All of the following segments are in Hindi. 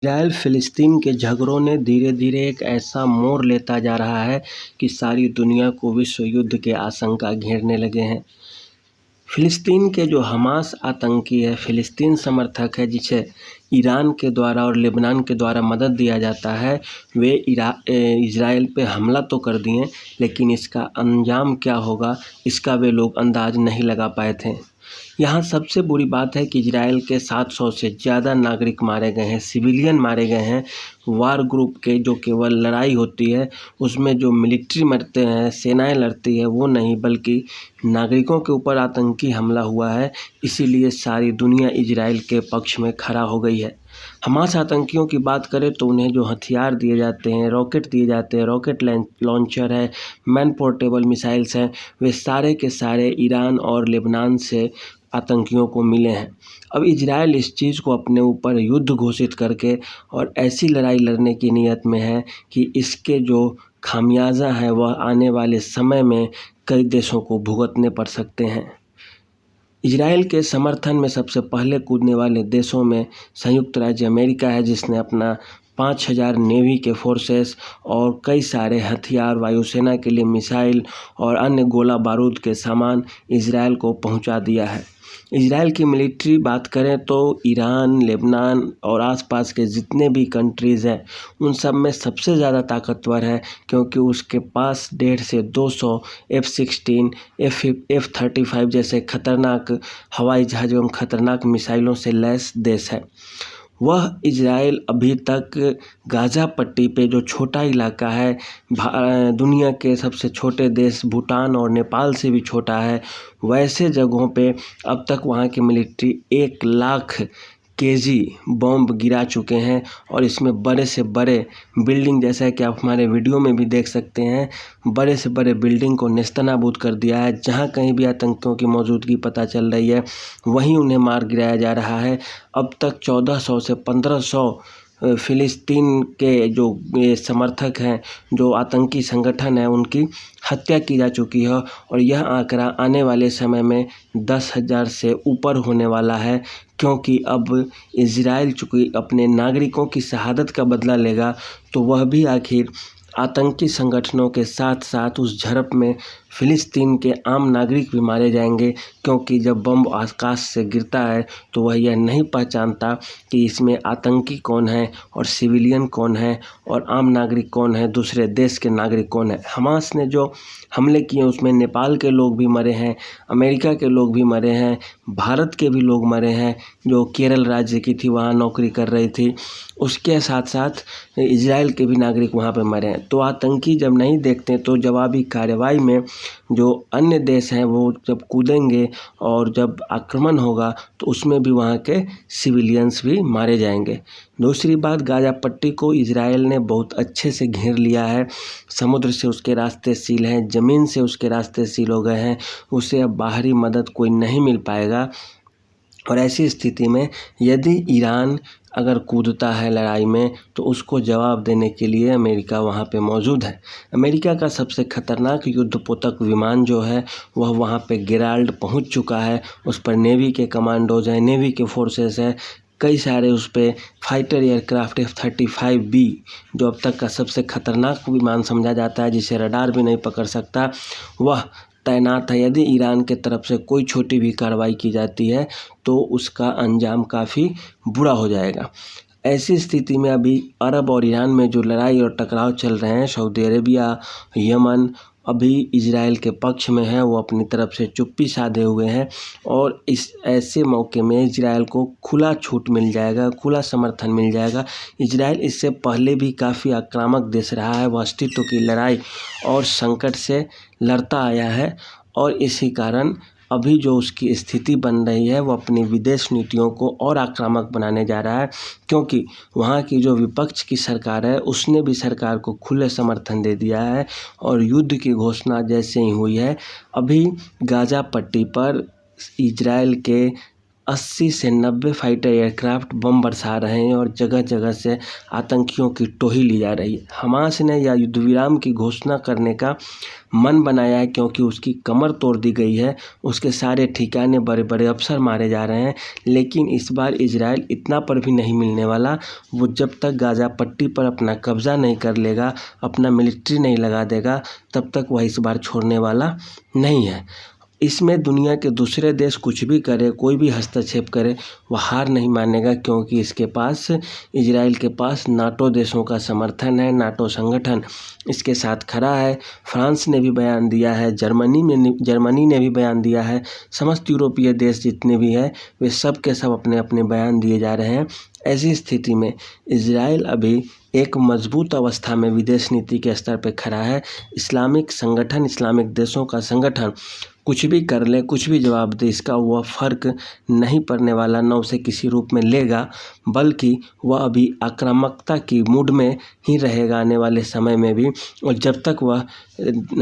इजराइल फ़िलिस्तीन के झगड़ों ने धीरे-धीरे एक ऐसा मोड़ लेता जा रहा है कि सारी दुनिया को विश्व युद्ध के आशंका घेरने लगे हैं। फ़िलिस्तीन के जो हमास आतंकी है, फ़िलिस्तीन समर्थक है, जिसे ईरान के द्वारा और लेबनान के द्वारा मदद दिया जाता है, वे इजराइल पे हमला तो कर दिए, लेकिन इसका अंजाम क्या होगा, इसका वे लोग अंदाज़ नहीं लगा पाए थे। यहाँ सबसे बुरी बात है कि इजराइल के 700 से ज़्यादा नागरिक मारे गए हैं, सिविलियन मारे गए हैं। वार ग्रुप के जो केवल लड़ाई होती है, उसमें जो मिलिट्री मरते हैं, सेनाएं लड़ती है, वो नहीं, बल्कि नागरिकों के ऊपर आतंकी हमला हुआ है। इसीलिए सारी दुनिया इजराइल के पक्ष में खड़ा हो गई है। हमास आतंकियों की बात करें तो उन्हें जो हथियार दिए जाते हैं, रॉकेट दिए जाते हैं, रॉकेट लॉन्चर है, मैन पोर्टेबल मिसाइल्स हैं, वे सारे के सारे ईरान और लेबनान से आतंकियों को मिले हैं। अब इजराइल इस चीज़ को अपने ऊपर युद्ध घोषित करके और ऐसी लड़ाई लड़ने की नीयत में है कि इसके जो खामियाजा है वह आने वाले समय में कई देशों को भुगतने पड़ सकते हैं। इजराइल के समर्थन में सबसे पहले कूदने वाले देशों में संयुक्त राज्य अमेरिका है, जिसने अपना 5000 नेवी के फोर्सेस और कई सारे हथियार, वायुसेना के लिए मिसाइल और अन्य गोला बारूद के सामान इजराइल को पहुंचा दिया है। इजराइल की मिलिट्री बात करें तो ईरान, लेबनान और आसपास के जितने भी कंट्रीज़ हैं, उन सब में सबसे ज़्यादा ताकतवर है, क्योंकि उसके पास 150 से 200 F-16, F-35 जैसे खतरनाक हवाई जहाज़ एवं खतरनाक मिसाइलों से लैस देश है। वह इजराइल अभी तक गाज़ा पट्टी पे जो छोटा इलाका है, दुनिया के सबसे छोटे देश भूटान और नेपाल से भी छोटा है, वैसे जगहों पे अब तक वहाँ की मिलिट्री 1 लाख केजी बॉम्ब गिरा चुके हैं। और इसमें बड़े से बड़े बिल्डिंग, जैसा कि आप हमारे वीडियो में भी देख सकते हैं, बड़े से बड़े बिल्डिंग को नेस्तनाबूद कर दिया है। जहां कहीं भी आतंकियों की मौजूदगी पता चल रही है, वहीं उन्हें मार गिराया जा रहा है। अब तक 1400 से 1500 फ़िलिस्तीन के जो ये समर्थक हैं, जो आतंकी संगठन है, उनकी हत्या की जा चुकी है। और यह आंकड़ा आने वाले समय में 10,000 से ऊपर होने वाला है, क्योंकि अब इजराइल चूँकि अपने नागरिकों की शहादत का बदला लेगा, तो वह भी आखिर आतंकी संगठनों के साथ साथ उस झड़प में फ़िलिस्तीन के आम नागरिक भी मारे जाएंगे, क्योंकि जब बम आकाश से गिरता है तो वह यह नहीं पहचानता कि इसमें आतंकी कौन है और सिविलियन कौन है और आम नागरिक कौन है, दूसरे देश के नागरिक कौन है। हमास ने जो हमले किए उसमें नेपाल के लोग भी मरे हैं, अमेरिका के लोग भी मरे हैं, भारत के भी लोग मरे हैं, जो केरल राज्य की थी वहाँ नौकरी कर रही थी, उसके साथ साथ इजराइल के भी नागरिक वहाँ पे मरे हैं। तो आतंकी जब नहीं देखते तो जवाबी कार्रवाई में जो अन्य देश हैं वो जब कूदेंगे और जब आक्रमण होगा तो उसमें भी वहाँ के सिविलियंस भी मारे जाएंगे। दूसरी बात, गाज़ा पट्टी को इजराइल ने बहुत अच्छे से घेर लिया है। समुद्र से उसके रास्ते सील हैं, ज़मीन से उसके रास्ते सील हो गए हैं, उसे अब बाहरी मदद कोई नहीं मिल पाएगा। और ऐसी स्थिति में यदि ईरान अगर कूदता है लड़ाई में, तो उसको जवाब देने के लिए अमेरिका वहाँ पे मौजूद है। अमेरिका का सबसे खतरनाक युद्धपोतक विमान जो है वह वहाँ पे गेराल्ड पहुँच चुका है। उस पर नेवी के कमांडोज हैं, नेवी के फोर्सेस हैं, कई सारे उस पर फाइटर एयरक्राफ्ट F-35B, जो अब तक का सबसे खतरनाक विमान समझा जाता है, जिसे रडार भी नहीं पकड़ सकता, वह तैनात है। यदि ईरान के तरफ से कोई छोटी भी कार्रवाई की जाती है तो उसका अंजाम काफ़ी बुरा हो जाएगा। ऐसी स्थिति में अभी अरब और ईरान में जो लड़ाई और टकराव चल रहे हैं, सऊदी अरेबिया, यमन अभी इजराइल के पक्ष में है, वो अपनी तरफ से चुप्पी साधे हुए हैं। और इस ऐसे मौके में इजराइल को खुला छूट मिल जाएगा, खुला समर्थन मिल जाएगा। इजराइल इससे पहले भी काफ़ी आक्रामक देश रहा है, वह अस्तित्व की लड़ाई और संकट से लड़ता आया है, और इसी कारण अभी जो उसकी स्थिति बन रही है वो अपनी विदेश नीतियों को और आक्रामक बनाने जा रहा है, क्योंकि वहाँ की जो विपक्ष की सरकार है उसने भी सरकार को खुले समर्थन दे दिया है। और युद्ध की घोषणा जैसे ही हुई है, अभी गाज़ा पट्टी पर इजराइल के 80 से 90 फाइटर एयरक्राफ्ट बम बरसा रहे हैं और जगह जगह से आतंकियों की टोही ली जा रही है। हमास ने यह युद्ध विराम की घोषणा करने का मन बनाया है क्योंकि उसकी कमर तोड़ दी गई है, उसके सारे ठिकाने बड़े बड़े अफसर मारे जा रहे हैं। लेकिन इस बार इजराइल इतना पर भी नहीं मिलने वाला। वो जब तक गाज़ा पट्टी पर अपना कब्ज़ा नहीं कर लेगा, अपना मिलिट्री नहीं लगा देगा, तब तक वह इस बार छोड़ने वाला नहीं है। इसमें दुनिया के दूसरे देश कुछ भी करे, कोई भी हस्तक्षेप करे, वह हार नहीं मानेगा क्योंकि इसके पास, इजराइल के पास नाटो देशों का समर्थन है। नाटो संगठन इसके साथ खड़ा है। फ्रांस ने भी बयान दिया है, जर्मनी ने भी बयान दिया है। समस्त यूरोपीय देश जितने भी हैं वे सब के सब अपने अपने बयान दिए जा रहे हैं। ऐसी स्थिति में इजराइल अभी एक मजबूत अवस्था में विदेश नीति के स्तर पर खड़ा है। इस्लामिक संगठन, इस्लामिक देशों का संगठन कुछ भी कर ले, कुछ भी जवाब दे, इसका वह फ़र्क नहीं पड़ने वाला, न उसे किसी रूप में लेगा, बल्कि वह अभी आक्रामकता की मूड में ही रहेगा आने वाले समय में भी। और जब तक वह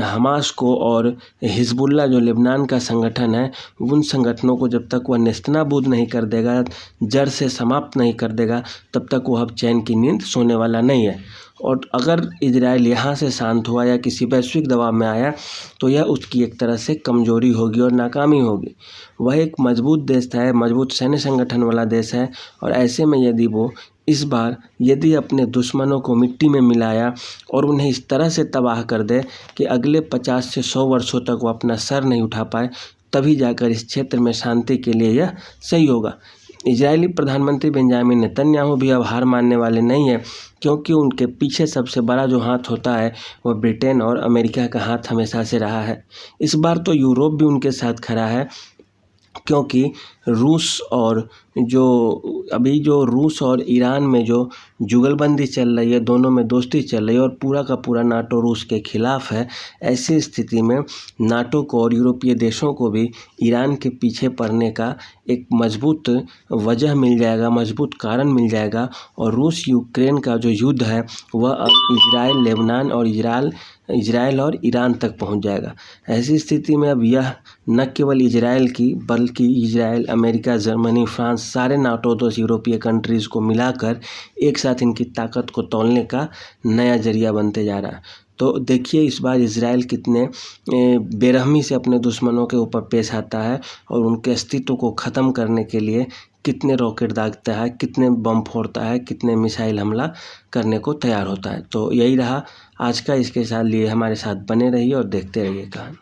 हमास को और हिजबुल्लाह जो लेबनान का संगठन है, उन संगठनों को जब तक वह नेस्तनाबूद नहीं कर देगा, जड़ से समाप्त नहीं कर देगा, तब तक वह अब चैन की नींद सोने वाला नहीं है। और अगर इजराइल यहाँ से शांत हुआ या किसी वैश्विक दबाव में आया तो यह उसकी एक तरह से कमजोरी होगी और नाकामी होगी। वह एक मजबूत देश है, मजबूत सैन्य संगठन वाला देश है, और ऐसे में यदि वो इस बार यदि अपने दुश्मनों को मिट्टी में मिलाया और उन्हें इस तरह से तबाह कर दे कि अगले 50 से 100 वर्षों तक वो अपना सर नहीं उठा पाए, तभी जाकर इस क्षेत्र में शांति के लिए यह सही होगा। इजरायली प्रधानमंत्री बेंजामिन नेतन्याहू भी अब हार मानने वाले नहीं हैं, क्योंकि उनके पीछे सबसे बड़ा जो हाथ होता है वह ब्रिटेन और अमेरिका का हाथ हमेशा से रहा है। इस बार तो यूरोप भी उनके साथ खड़ा है, क्योंकि रूस और जो रूस और ईरान में जो जुगलबंदी चल रही है, दोनों में दोस्ती चल रही है और पूरा का पूरा नाटो रूस के खिलाफ है। ऐसी स्थिति में नाटो को और यूरोपीय देशों को भी ईरान के पीछे पड़ने का एक मजबूत वजह मिल जाएगा, मजबूत कारण मिल जाएगा। और रूस यूक्रेन का जो युद्ध है वह अब इजराइल, लेबनान और इजराइल और ईरान तक पहुंच जाएगा। ऐसी स्थिति में अब यह न केवल इजराइल की, बल्कि इजराइल, अमेरिका, जर्मनी, फ्रांस, सारे नाटो देश, यूरोपीय कंट्रीज़ को मिलाकर एक साथ इनकी ताकत को तौलने का नया जरिया बनते जा रहा है। तो देखिए इस बार इजराइल कितने बेरहमी से अपने दुश्मनों के ऊपर पेश आता है और उनके अस्तित्व को ख़त्म करने के लिए कितने रॉकेट दागता है, कितने बम फोड़ता है, कितने मिसाइल हमला करने को तैयार होता है। तो यही रहा आज का, इसके साथ लिए हमारे साथ बने रहिए और देखते रहिए कहानी।